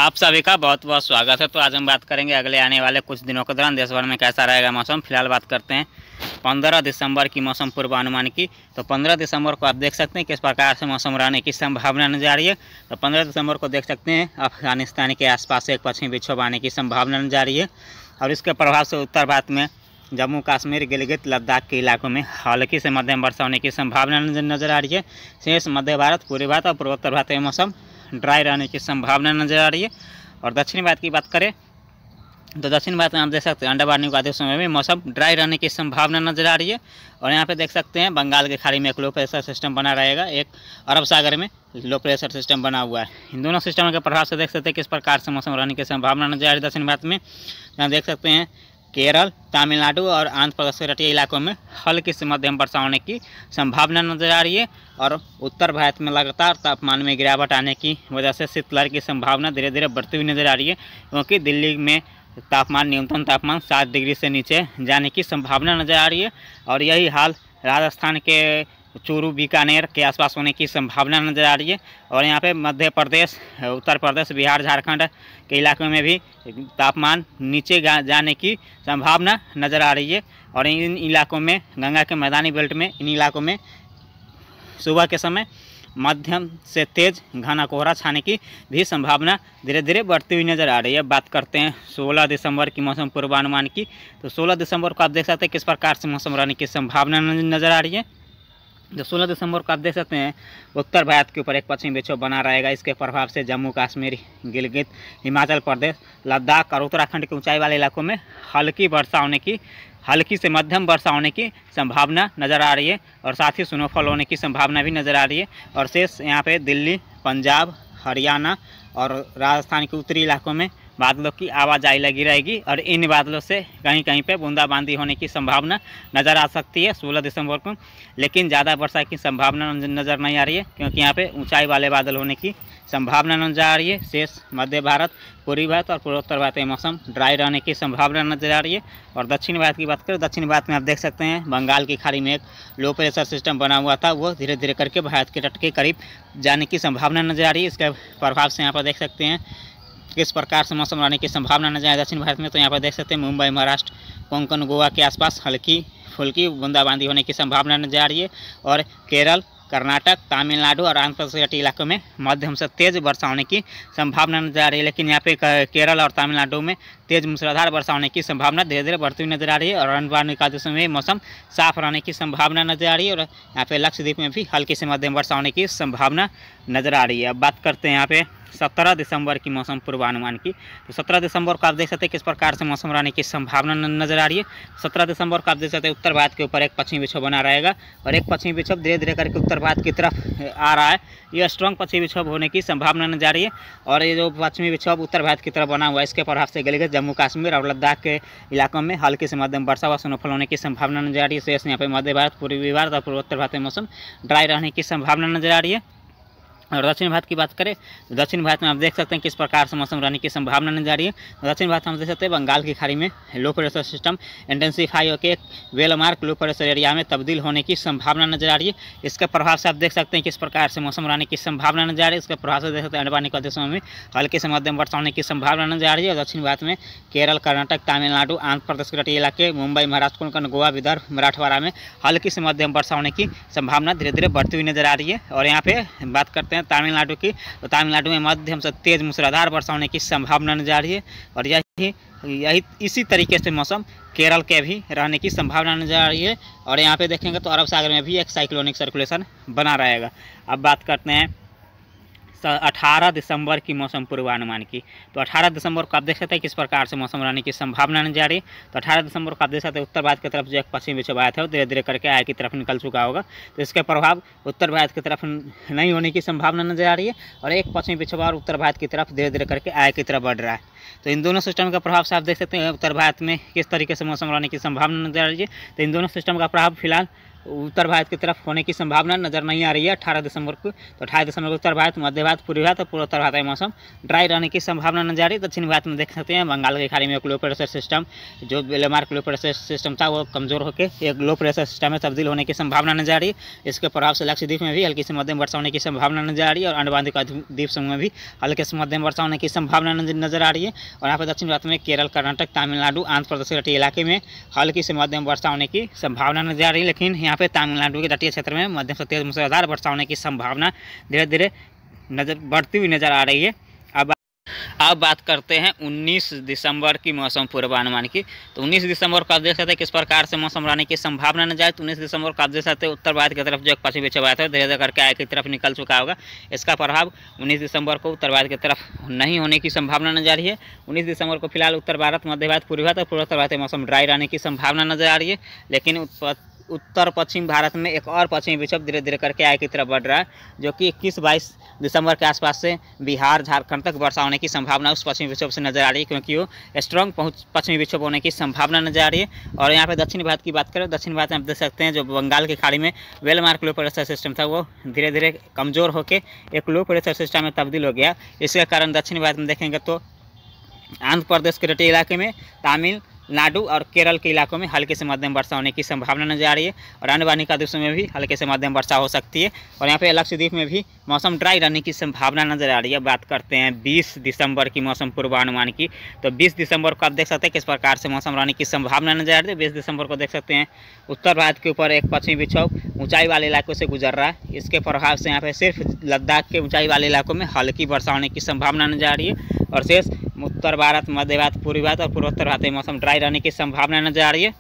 आप सभी का बहुत बहुत स्वागत है। तो आज हम बात करेंगे अगले आने वाले कुछ दिनों के दौरान देश भर में कैसा रहेगा मौसम। फिलहाल बात करते हैं 15 दिसंबर की मौसम पूर्वानुमान की। तो 15 दिसंबर को आप देख सकते हैं किस प्रकार से मौसम रहने की संभावना नजर आ रही है। तो 15 दिसंबर को देख सकते हैं अफगानिस्तान के आसपास एक पश्चिमी विक्षोभ आने की संभावना नजर आ रही है और इसके प्रभाव से उत्तर भारत में जम्मू कश्मीर, गिलगित, लद्दाख के इलाकों में हल्की से मध्यम वर्षा होने की संभावना नजर आ रही है। शेष मध्य भारत, पूर्वी भारत और पूर्वोत्तर भारत में मौसम ड्राई रहने की संभावना नजर आ रही है। और दक्षिणी भारत की बात करें तो दक्षिण भारत में आप देख सकते हैं अंडमान निकोबार में भी मौसम ड्राई रहने की संभावना नजर आ रही है। और यहाँ पे देख सकते हैं बंगाल की खाड़ी में एक लो प्रेशर सिस्टम बना रहेगा, एक अरब सागर में लो प्रेशर सिस्टम बना हुआ है। इन दोनों सिस्टमों के प्रभाव से देख सकते हैं किस प्रकार से मौसम रहने की संभावना नजर आ रही है। दक्षिण भारत में यहाँ देख सकते हैं केरल, तमिलनाडु और आंध्र प्रदेश के तटीय इलाकों में हल्की से मध्यम वर्षा होने की संभावना नजर आ रही है। और उत्तर भारत में लगातार तापमान में गिरावट आने की वजह से शीतलहर की संभावना धीरे धीरे बढ़ती हुई नजर आ रही है, क्योंकि दिल्ली में न्यूनतम तापमान 7 डिग्री से नीचे जाने की संभावना नजर आ रही है। और यही हाल राजस्थान के चूरू, बीकानेर के आसपास होने की संभावना नजर आ रही है। और यहाँ पे मध्य प्रदेश, उत्तर प्रदेश, बिहार, झारखंड के इलाकों में भी तापमान नीचे जाने की संभावना नजर आ रही है। और इन इलाकों में, गंगा के मैदानी बेल्ट में, इन इलाकों में सुबह के समय मध्यम से तेज घना कोहरा छाने की भी संभावना धीरे धीरे बढ़ती हुई नजर आ रही है। बात करते हैं 16 दिसंबर की मौसम पूर्वानुमान की। तो 16 दिसंबर को आप देख सकते हैं किस प्रकार से मौसम रहने की संभावना नजर आ रही है। जो 16 दिसंबर को आप देख सकते हैं उत्तर भारत के ऊपर एक पश्चिमी विक्षोभ बना रहेगा। इसके प्रभाव से जम्मू कश्मीर, गिलगित, हिमाचल प्रदेश, लद्दाख और उत्तराखंड के ऊंचाई वाले इलाकों में हल्की से मध्यम वर्षा होने की संभावना नज़र आ रही है। और साथ ही स्नोफॉल होने की संभावना भी नज़र आ रही है। और शेष यहाँ पे दिल्ली, पंजाब, हरियाणा और राजस्थान के उत्तरी इलाकों में बादलों की आवाजाही लगी रहेगी। और इन बादलों से कहीं कहीं पे बूंदाबांदी होने की संभावना नज़र आ सकती है 16 दिसंबर को। लेकिन ज़्यादा वर्षा की संभावना नज़र नहीं आ रही है, क्योंकि यहाँ पे ऊंचाई वाले बादल होने की संभावना नजर आ रही है। शेष मध्य भारत, पूर्वी भारत और पूर्वोत्तर भारत में मौसम ड्राई रहने की संभावना नजर आ रही है। और दक्षिण भारत की बात करें, दक्षिण भारत में आप देख सकते हैं बंगाल की खाड़ी में एक लो प्रेशर सिस्टम बना हुआ था, वो धीरे धीरे करके भारत के तट के करीब जाने की संभावना नजर आ रही है। इसके प्रभाव से यहाँ पर देख सकते हैं किस प्रकार से मौसम रहने की संभावना नजर आ रही है दक्षिण भारत में। तो यहाँ पर देख सकते हैं मुंबई, महाराष्ट्र, कोंकण, गोवा के आसपास हल्की फुल्की बूंदाबांदी होने की संभावना नजर आ रही है। और केरल, कर्नाटक, तमिलनाडु और आंध्र प्रदेश के इलाकों में मध्यम से तेज वर्षा होने की संभावना नजर आ रही है। लेकिन यहाँ पे केरल और तमिलनाडु में तेज मूसलाधार वर्षा होने की संभावना धीरे धीरे बढ़ती हुई नजर आ रही है। और अंडमान निकोबार में मौसम साफ रहने की संभावना नजर आ रही है। और यहाँ पे लक्षद्वीप में भी हल्की से मध्यम वर्षा होने की संभावना नजर आ रही है। अब बात करते हैं यहाँ पे 17 दिसंबर की मौसम पूर्वानुमान की। तो 17 दिसंबर को आप देख सकते हैं किस प्रकार से मौसम रहने की संभावना नजर आ रही है। 17 दिसंबर को आप देख सकते हैं उत्तर भारत के ऊपर एक पश्चिमी विक्षोभ बना रहेगा और एक पश्चिमी विक्षोभ धीरे धीरे करके उत्तर भारत की तरफ आ रहा है। ये स्ट्रॉन्ग पश्चिमी विक्षोभ होने की संभावना नजर आ रही है। और ये जो पश्चिमी विक्षोभ उत्तर भारत की तरफ बना हुआ है, इसके प्रभाव से गिलगित, जम्मू कश्मीर और लद्दाख के इलाकों में हल्की से मध्यम वर्षा व स्नोफॉल होने की संभावना नजर आ रही है। शेष यहाँ पे मध्य भारत, पूर्वी भारत और पूर्वोत्तर भारत में मौसम ड्राई रहने की संभावना नजर आ रही है। और दक्षिण भारत की बात करें तो दक्षिण भारत में आप देख सकते हैं किस प्रकार से मौसम रहने की संभावना नजर आ रही है। दक्षिण भारत में हम देख सकते हैं बंगाल की खाड़ी में लो प्रेशर सिस्टम इंटेंसिफाई होकर एक वेलमार्क लो प्रेशर एरिया में तब्दील होने की संभावना नजर आ रही है। इसके प्रभाव से आप देख सकते हैं किस प्रकार से मौसम रहने की संभावना नजर आ रही है। इसके प्रभाव से देख सकते हैं अंडमान निकोबार देशों में हल्के से मध्यम वर्षा होने की संभावना नजर आ रही है। और दक्षिण भारत में केरल, कर्नाटक, तमिलनाडु, आंध्र प्रदेश के तटीय इलाके, मुंबई, महाराष्ट्र, कोंकण, गोवा, विदर्भ, मराठवाड़ा में हल्की से मध्यम वर्षा होने की संभावना धीरे धीरे बढ़ती हुई नजर आ रही है। और यहाँ पे बात करते हैं तमिलनाडु की, तो तमिलनाडु में मध्यम से तेज मूसलाधार वर्षा होने की संभावना नजर आ रही है। और यही इसी तरीके से मौसम केरल के भी रहने की संभावना नजर आ रही है। और यहाँ पे देखेंगे तो अरब सागर में भी एक साइक्लोनिक सर्कुलेशन बना रहेगा। अब बात करते हैं 18 दिसंबर की मौसम पूर्वानुमान की। तो 18 दिसंबर को आप देख सकते हैं किस प्रकार से मौसम रहने की संभावना नजर आ रही है। तो 18 दिसंबर को आप देख सकते हैं उत्तर भारत की तरफ जो एक पश्चिमी विक्षोभ आया था वो धीरे धीरे करके आय की तरफ निकल चुका होगा। तो इसके प्रभाव उत्तर भारत की तरफ नहीं होने की संभावना नजर आ रही है। और एक पश्चिमी विक्षोभ और उत्तर भारत की तरफ धीरे धीरे करके आय की तरफ बढ़ रहा है। तो इन दोनों सिस्टम का प्रभाव से आप देख सकते हैं उत्तर भारत में किस तरीके से मौसम रहने की संभावना नजर आ रही है। तो इन दोनों सिस्टम का प्रभाव फिलहाल उत्तर भारत की तरफ होने की संभावना नज़र नहीं आ रही है 18 दिसंबर को। तो 18 दिसंबर को उत्तर भारत, मध्य भारत, पूर्वी भारत और पूर्वोत्तर भारत में मौसम ड्राई रहने की संभावना नजर आ रही है। दक्षिण भारत में देख सकते हैं बंगाल की खाड़ी में एक लो प्रेशर सिस्टम, जो बेलमार्क लो प्रेशर सिस्टम था वो कमजोर होकर एक लो प्रेशर सिस्टम में तब्दील होने की संभावना नजर आ रही है। इसके प्रभाव से लक्षद्वीप में भी हल्की से मध्यम वर्षा होने की संभावना नजर आ रही है और अंडमान द्वीप समूह में भी हल्के से मध्यम वर्षा होने की संभावना नजर आ रही है। और यहाँ पर दक्षिण भारत में केरल, कर्नाटक, तमिलनाडु, आंध्र प्रदेश के तटीय इलाके में हल्की से मध्यम वर्षा होने की संभावना नजर आ रही है। लेकिन यहाँ पे तमिलनाडु के तटीय क्षेत्र में मध्यम से तेज मूसलाधार वर्षा होने की संभावना धीरे धीरे बढ़ती हुई नजर आ रही है। अब बात करते हैं 19 दिसंबर की मौसम पूर्वानुमान की। तो 19 दिसंबर को आप देख सकते हैं किस प्रकार से मौसम रहने की संभावना न जाए। तो 19 दिसंबर को आप देख सकते हैं उत्तर भारत की तरफ जो एक पश्चिमी विक्षोभ आया था धीरे धीरे करके आगे की तरफ निकल चुका होगा। इसका प्रभाव 19 दिसंबर को उत्तर भारत की तरफ नहीं होने की संभावना नजर आ रही है। 19 दिसंबर को फिलहाल उत्तर भारत, मध्य भारत, पूर्वी भारत और पूर्वोत्तर भारत में मौसम ड्राई रहने की संभावना नजर आ रही है। लेकिन उत्तर पश्चिम भारत में एक और पश्चिमी विक्षोभ धीरे धीरे करके आगे की तरफ बढ़ रहा है, जो कि 21-22 दिसंबर के आसपास से बिहार, झारखंड तक वर्षा होने की संभावना उस पश्चिमी विक्षोभ से नजर आ रही है, क्योंकि वो स्ट्रॉन्ग पश्चिमी विक्षोभ होने की संभावना नजर आ रही है। और यहाँ पे दक्षिण भारत की बात करें, दक्षिण भारत में आप देख सकते हैं जो बंगाल की खाड़ी में वेलमार्क लो प्रेशर सिस्टम था वो धीरे धीरे कमजोर होकर एक लो प्रेशर सिस्टम में तब्दील हो गया। इसके कारण दक्षिण भारत में देखेंगे तो आंध्र प्रदेश के तटीय इलाके में, तमिलनाडु और केरल के इलाकों में हल्के से मध्यम वर्षा होने की संभावना नजर आ रही है और अंडमान निकोबार में भी हल्के से मध्यम वर्षा हो सकती है। और यहाँ पे लक्षद्वीप में भी मौसम ड्राई रहने की संभावना नजर आ रही है। बात करते हैं 20 दिसंबर की मौसम पूर्वानुमान की। तो 20 दिसंबर को आप देख सकते हैं किस प्रकार से मौसम रहने की संभावना नजर आ रही है। 20 दिसंबर को देख सकते हैं उत्तर भारत के ऊपर एक पश्चिमी विक्षोभ ऊंचाई वाले इलाकों से गुजर रहा है। इसके प्रभाव से यहाँ पे सिर्फ लद्दाख के ऊंचाई वाले इलाकों में हल्की वर्षा होने की संभावना नजर आ रही है और शेष उत्तर भारत, मध्य भारत, पूर्वी भारत और पूर्वोत्तर भारत में मौसम ड्राई रहने की संभावना नजर आ रही है।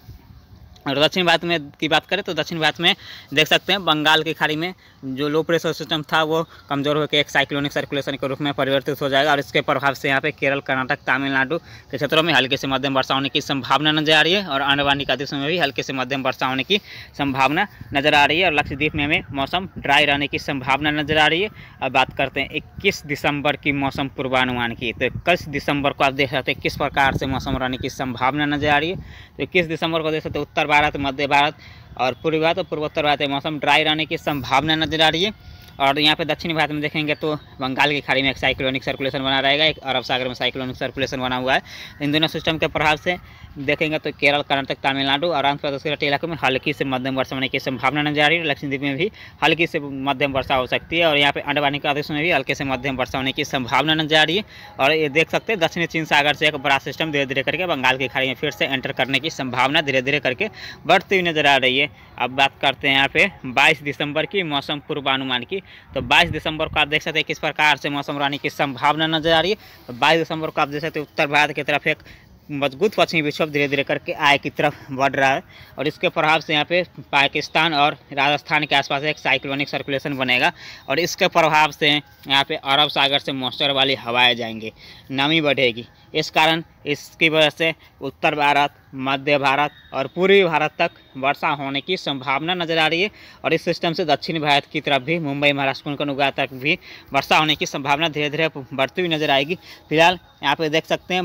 और दक्षिण भारत में की बात करें तो दक्षिण भारत में देख सकते हैं बंगाल की खाड़ी में जो लो प्रेशर सिस्टम था वो कमज़ोर होकर एक साइक्लोनिक सर्कुलेशन के रूप में परिवर्तित हो जाएगा और इसके प्रभाव से यहाँ पे केरल, कर्नाटक, तमिलनाडु के क्षेत्रों में हल्के से मध्यम वर्षा होने की संभावना नजर आ रही है और अंडमान निकोबार में भी हल्के से मध्यम वर्षा होने की संभावना नजर आ रही है और लक्षद्वीप में मौसम ड्राई रहने की संभावना नजर आ रही है। अब बात करते हैं 21 दिसंबर की मौसम पूर्वानुमान की। तो 21 दिसंबर को आप देख सकते हैं किस प्रकार से मौसम रहने की संभावना नजर आ रही है। तो 21 दिसंबर को देख सकते हैं उत्तर भारत, मध्य भारत और पूर्वी भारत और पूर्वोत्तर भारत में मौसम ड्राई रहने की संभावना नजर आ रही है। और यहाँ पे दक्षिणी भारत में देखेंगे तो बंगाल की खाड़ी में एक साइक्लोनिक सर्कुलेशन बना रहेगा, एक अरब सागर में साइक्लोनिक सर्कुलेशन बना हुआ है। इन दोनों सिस्टम के प्रभाव से देखेंगे तो केरल, कर्नाटक, तमिलनाडु और आंध्र प्रदेश के तटीय इलाकों में हल्की से मध्यम वर्षा होने की संभावना नजर आ रही है। लक्षद्वीप में भी हल्की से मध्यम वर्षा हो सकती है और यहाँ पे अंडमान निकोबार में भी हल्के से मध्यम वर्षा होने की संभावना नजर आ रही है। और ये देख सकते हैं दक्षिणी चीन सागर से एक बड़ा सिस्टम धीरे धीरे करके बंगाल की खाड़ी में फिर से एंटर करने की संभावना धीरे धीरे करके बढ़ती हुई नजर आ रही है। अब बात करते हैं यहाँ पे 22 दिसंबर की मौसम पूर्वानुमान की। तो 22 दिसंबर को आप देख सकते हैं किस प्रकार से मौसम रहने की संभावना नजर आ रही है। तो 22 दिसंबर को आप देख सकते हैं उत्तर भारत की तरफ एक मजबूत पश्चिमी विक्षोभ धीरे धीरे करके आय की तरफ बढ़ रहा है और इसके प्रभाव से यहाँ पे पाकिस्तान और राजस्थान के आसपास एक साइक्लोनिक सर्कुलेशन बनेगा और इसके प्रभाव से यहाँ पे अरब सागर से मॉइस्चर वाली हवाएं जाएंगी, नमी बढ़ेगी। इस कारण इसकी वजह से उत्तर भारत, मध्य भारत और पूर्वी भारत तक वर्षा होने की संभावना नजर आ रही है और इस सिस्टम से दक्षिण भारत की तरफ भी मुंबई, महाराष्ट्र, कोलकाता तक भी वर्षा होने की संभावना धीरे धीरे बढ़ती हुई नजर आएगी। फिलहाल यहाँ पे देख सकते हैं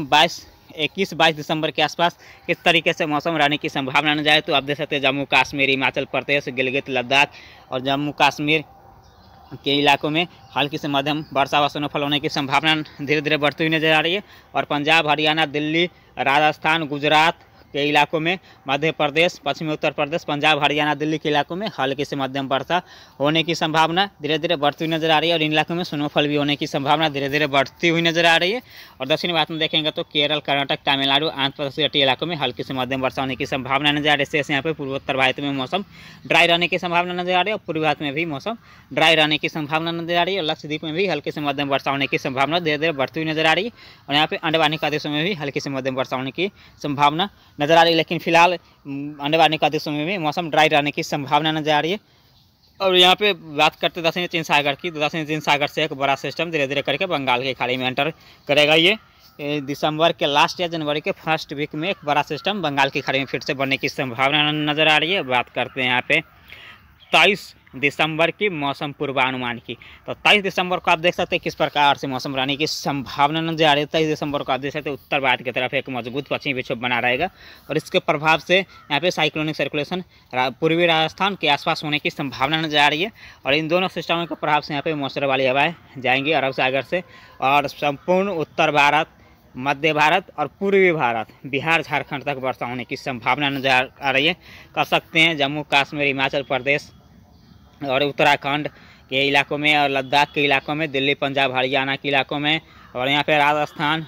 21-22 दिसंबर के आसपास किस तरीके से मौसम रहने की संभावना न जाए। तो आप देख सकते हैं जम्मू कश्मीर, हिमाचल प्रदेश, गिलगित, लद्दाख और जम्मू कश्मीर के इलाकों में हल्की से मध्यम वर्षा व स्नोफॉल होने की संभावना धीरे धीरे बढ़ती हुई नजर आ रही है और पंजाब, हरियाणा, दिल्ली, राजस्थान, गुजरात के इलाकों में, मध्य प्रदेश, पश्चिमी उत्तर प्रदेश, पंजाब, हरियाणा, दिल्ली के इलाकों में हल्की से मध्यम वर्षा होने की संभावना धीरे धीरे बढ़ती हुई नजर आ रही है और इन इलाकों में स्नोफॉल भी होने की संभावना धीरे धीरे बढ़ती हुई नजर आ रही है। और दक्षिण भारत में देखेंगे तो केरल, कर्नाटक, तमिलनाडु, आंध्र प्रदेश के तटीय इलाकों में हल्की से मध्यम वर्षा होने की संभावना नजर आ रही है। इससे यहाँ पे पूर्वोत्तर भारत में मौसम ड्राई रहने की संभावना नजर आ रही है और पूर्वी भारत में भी मौसम ड्राई रहने की संभावना नजर आ रही है और लक्षद्वीप में भी हल्की से मध्यम वर्षा होने की संभावना धीरे धीरे बढ़ती हुई नजर आ रही है और यहाँ पे अंडमान निकोबार में भी हल्की से मध्यम वर्षा होने की संभावना नजर आ रही है। लेकिन फिलहाल अंडमान निकोबार में भी मौसम ड्राई रहने की संभावना नजर आ रही है। और यहाँ पे बात करते दक्षिणी चीन सागर की। तो दक्षिणी चीन सागर से एक बड़ा सिस्टम धीरे धीरे करके बंगाल की खाड़ी में एंटर करेगा। ये दिसंबर के लास्ट या जनवरी के फर्स्ट वीक में एक बड़ा सिस्टम बंगाल की खाड़ी में फिर से बनने की संभावना नजर आ रही है। बात करते हैं यहाँ पे 23 दिसंबर की मौसम पूर्वानुमान की। तो 23 दिसंबर को आप देख सकते हैं किस प्रकार से मौसम रहने की संभावना नजर आ रही है। 23 दिसंबर को आप देख सकते हैं उत्तर भारत की तरफ एक मजबूत पश्चिमी विक्षोभ बना रहेगा और इसके प्रभाव से यहाँ पे साइक्लोनिक सर्कुलेशन पूर्वी राजस्थान के आसपास होने की संभावना नजर आ रही है। और इन दोनों सिस्टमों के प्रभाव से यहाँ पे मौसम वाली हवाएं जाएंगी अरब सागर से और संपूर्ण उत्तर भारत, मध्य भारत और पूर्वी भारत, बिहार झारखंड तक वर्षा होने की संभावना नजर आ रही है। कह सकते हैं जम्मू कश्मीर, हिमाचल प्रदेश और उत्तराखंड के इलाकों में और लद्दाख के इलाकों में, दिल्ली, पंजाब, हरियाणा के इलाकों में और यहाँ पे राजस्थान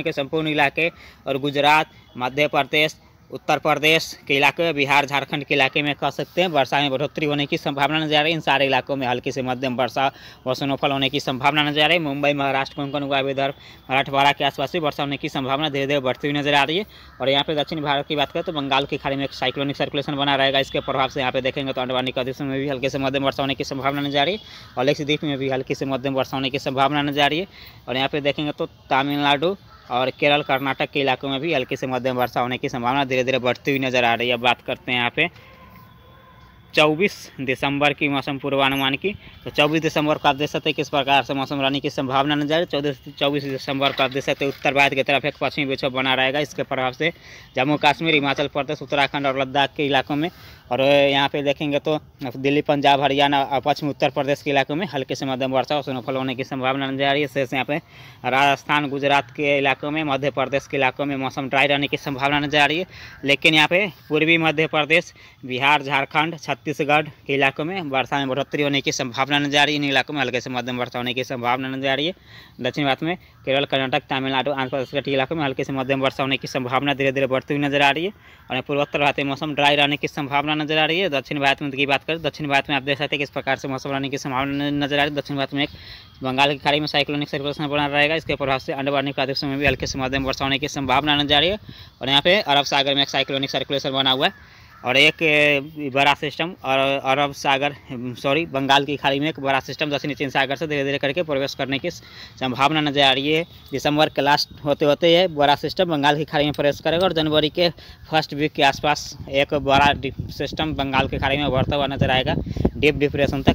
के संपूर्ण इलाके और गुजरात, मध्य प्रदेश, उत्तर प्रदेश के इलाके, बिहार झारखंड के इलाके में कह सकते हैं वर्षा में बढ़ोतरी होने की संभावना नजर आ रही है। इन सारे इलाकों में हल्की से मध्यम वर्षा व स्नोफॉल होने की संभावना नजर आ रही है। मुंबई, महाराष्ट्र, कोंकण, गोवा, विदर्भ, मराठवाड़ा के आसपास भी वर्षा होने की संभावना धीरे धीरे बढ़ती हुई नजर आ रही है। और यहाँ पे दक्षिण भारत की बात करें तो बंगाल की खाड़ी में एक साइक्लोनिक सर्कुलेशन बना रहेगा। इसके प्रभाव से यहाँ पे देखेंगे तो अंडमान निकोबार में भी हल्के से मध्यम वर्षा होने की संभावना नजर आ रही है और लक्षद्वीप में भी हल्की से मध्यम वर्षा होने की संभावना नजर आ रही है। और यहाँ पे देखेंगे तो तमिलनाडु और केरल, कर्नाटक के इलाकों में भी हल्की से मध्यम वर्षा होने की संभावना धीरे धीरे बढ़ती हुई नजर आ रही है। अब बात करते हैं यहाँ पे 24 दिसंबर की मौसम पूर्वानुमान की। तो 24 दिसंबर को आप देख सकते हैं किस प्रकार से मौसम रहने की संभावना नजर आ रही है। 24 दिसंबर को आप देख सकते हैं उत्तर भारत की तरफ एक पश्चिमी विक्षोभ बना रहेगा। इसके प्रभाव से जम्मू कश्मीर, हिमाचल प्रदेश, उत्तराखंड और लद्दाख के इलाकों में और यहाँ पे देखेंगे तो दिल्ली, पंजाब, हरियाणा और पश्चिमी उत्तर प्रदेश के इलाकों में हल्के से मध्यम वर्षा और स्नोफॉल होने की संभावना नजर आ रही है। शेष यहाँ पे राजस्थान, गुजरात के इलाकों में, मध्य प्रदेश के इलाकों में मौसम ड्राई रहने की संभावना नजर आ रही है। लेकिन यहाँ पे पूर्वी मध्य प्रदेश, बिहार, झारखंड, छत्तीसगढ़ के इलाकों में वर्षा में बढ़ोतरी होने की संभावना नजर आ रही है। इन इलाकों में हल्के से मध्यम वर्षा होने की संभावना नजर आ रही है। दक्षिण भारत में केरल, कर्नाटक, तमिलनाडु, आंध्र प्रदेश के इलाकों में हल्के से मध्यम वर्षा होने की संभावना धीरे धीरे बढ़ती हुई नजर आ रही है। और पूर्वोत्तर भारत में मौसम ड्राई रहने की संभावना नजर आ रही है। दक्षिण भारत में की बात करें, दक्षिण भारत में आप देख सकते हैं किस प्रकार से मौसम रहने की संभावना नजर आ रही है। दक्षिण भारत में एक बंगाल की खाड़ी में साइक्लोनिक सर्कुलेशन बना रहेगा। इसके प्रभाव से अंडमान निकोबार द्वीप समूह में भी हल्के से मध्यम वर्षा होने की संभावना नजर आ रही है। और यहाँ पे अरब सागर में एक साइक्लोनिक सर्कुलेशन बना हुआ है और एक बड़ा सिस्टम और बंगाल की खाड़ी में एक बड़ा सिस्टम दक्षिणी चीन सागर से धीरे धीरे करके प्रवेश करने की संभावना नजर आ रही है। दिसंबर के लास्ट होते होते ये बड़ा सिस्टम बंगाल की खाड़ी में प्रवेश करेगा और जनवरी के फर्स्ट वीक के आसपास एक बड़ा सिस्टम बंगाल की खाड़ी में बढ़ता हुआ नजर आएगा डीप डिप्रेशन तक।